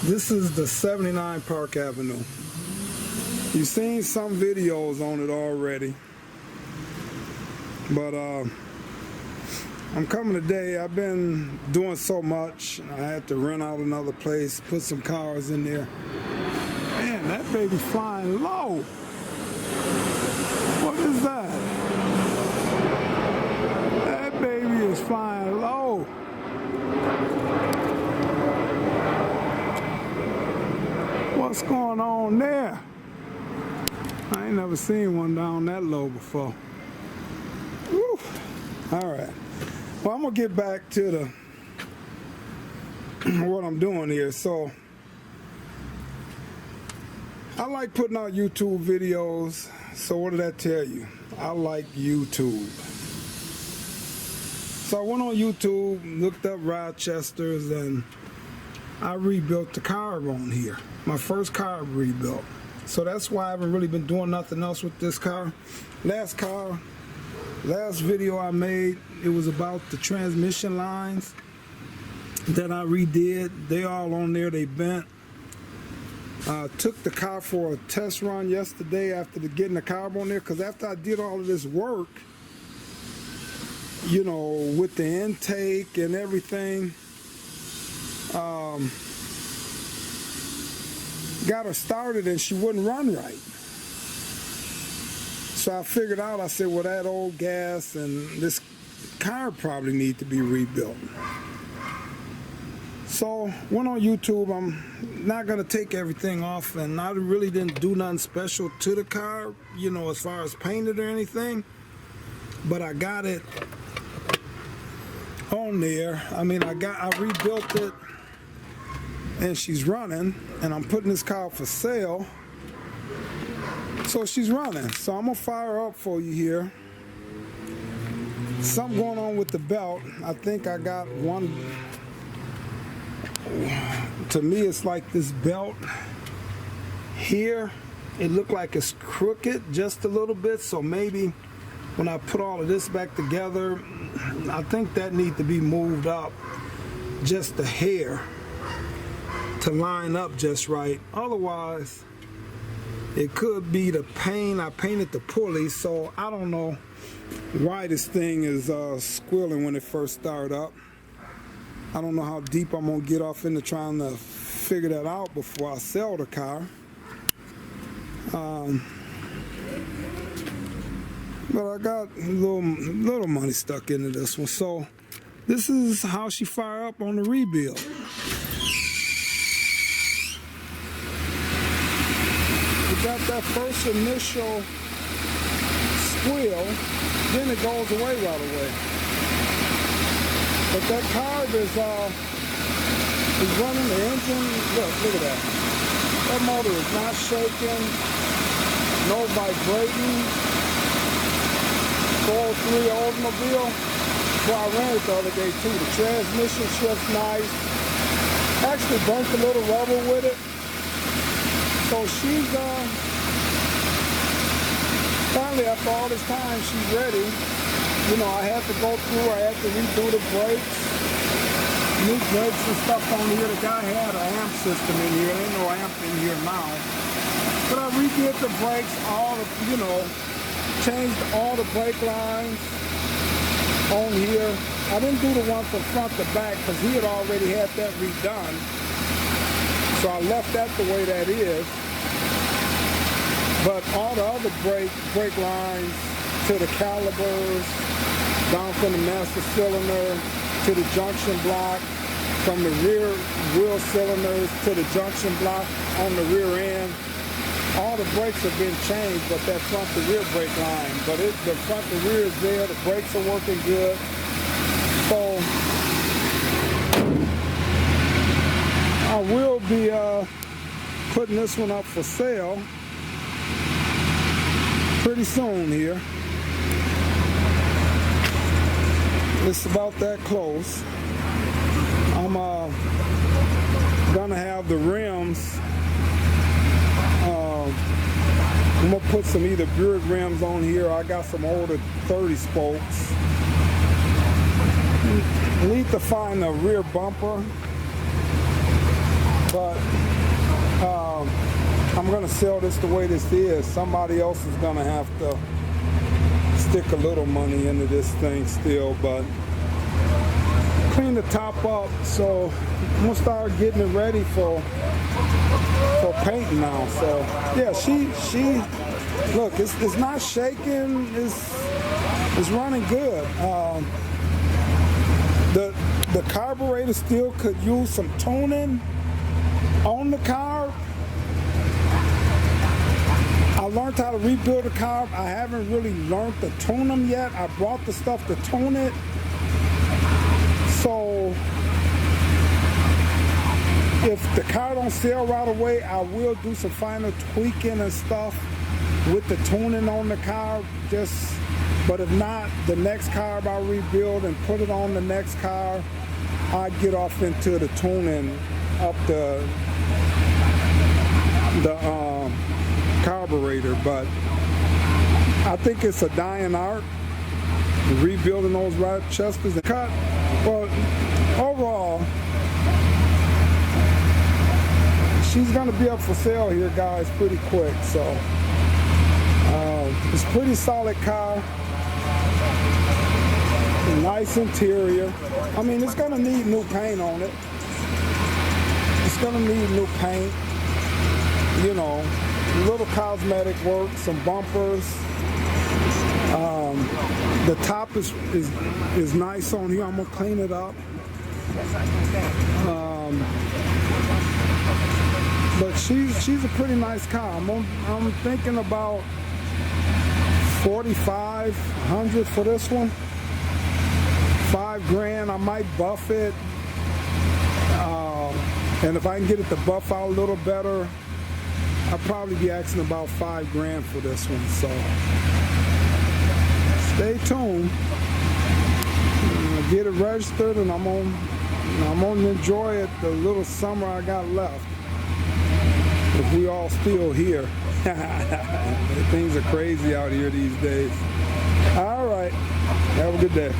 This is the 79 Park Avenue. You've seen some videos on it already, but I'm coming today. I've been doing so much. I had to rent out another place, put some cars in there. Man, that baby's flying low. What is that? That baby is flying low. What's going on there? I ain't never seen one down that low before. Woo. All right. Well, I'm gonna get back to the what I'm doing here. So I like putting out YouTube videos. So what did that tell you? I like YouTube. So I went on YouTube, looked up Rochester's, and I rebuilt the CARB on here. My first CARB rebuilt. So that's why I haven't really been doing nothing else with this car. Last video I made, it was about the transmission lines that I redid. They all on there, they bent. Took the car for a test run yesterday after getting the CARB on there, because after I did all of this work, you know, with the intake and everything, got her started and she wouldn't run right. So I figured out, I said, well, that old gas and this car probably need to be rebuilt. So went on YouTube. I'm not gonna take everything off, and I really didn't do nothing special to the car, you know, as far as painted or anything, but I got it on there. I mean, I rebuilt it, and she's running, and I'm putting this car for sale. So she's running. So I'm gonna fire her up for you here. Something going on with the belt. I think I got one. To me, it's like this belt here. It looked like it's crooked just a little bit. So maybe when I put all of this back together, I think that needs to be moved up just a hair to line up just right. Otherwise, it could be the paint. I painted the pulley, so I don't know why this thing is squealing when it first started up. I don't know how deep I'm gonna get off into trying to figure that out before I sell the car. But I got a little money stuck into this one. So this is how she fired up on the rebuild. We got that first initial squeal, then it goes away right away. But that CARB is running the engine. Look at that. That motor is not shaking, no vibrating. 403 Oldsmobile. Well, I ran it the other day too. The transmission shifts nice. Actually burnt a little rubber with it. So she's finally, after all this time, she's ready. You know, I had to go through, I had to redo the brakes, new brakes and stuff on here. The guy had an amp system in here. There ain't no amp in here now. But I redid the brakes, all the, you know, changed all the brake lines on here. I didn't do the one from front to back because he had already had that redone. So I left that the way that is. But all the other brake lines to the calipers, down from the master cylinder to the junction block, from the rear wheel cylinders to the junction block on the rear end. All the brakes have been changed, but that front to rear brake line. But the front to rear is there, the brakes are working good. So I will be putting this one up for sale pretty soon here. It's about that close. I'm gonna have the rims. I'm gonna put some either Buick rims on here. I got some older 30 spokes. Need to find a rear bumper. but I'm gonna sell this the way this is. Somebody else is gonna have to stick a little money into this thing still, but clean the top up, so I'm gonna start getting it ready for painting now. So yeah, she look, it's not shaking, it's running good. The carburetor still could use some tuning on the carb. I learned how to rebuild a carb. I haven't really learned to tune them yet. I brought the stuff to tune it. So if the car don't sell right away, I will do some final tweaking and stuff with the tuning on the carb. But if not, the next carb I'll rebuild and put it on the next car. I get off into the tuning up the carburetor, but I think it's a dying art, rebuilding those Rochesters and cut. Well, overall, she's gonna be up for sale here, guys, pretty quick. So it's a pretty solid car, nice interior. I mean, it's gonna need new paint on it. It's gonna need new paint, you know, little cosmetic work, some bumpers. The top is nice on here. I'm gonna clean it up. But she's a pretty nice car. I'm thinking about $4,500 for this one. $5,000. I might buff it, and if I can get it to buff out a little better, I'll probably be asking about $5,000 for this one. So stay tuned. Get it registered, and I'm gonna enjoy it the little summer I got left. If we all still here. Things are crazy out here these days. All right. Have a good day.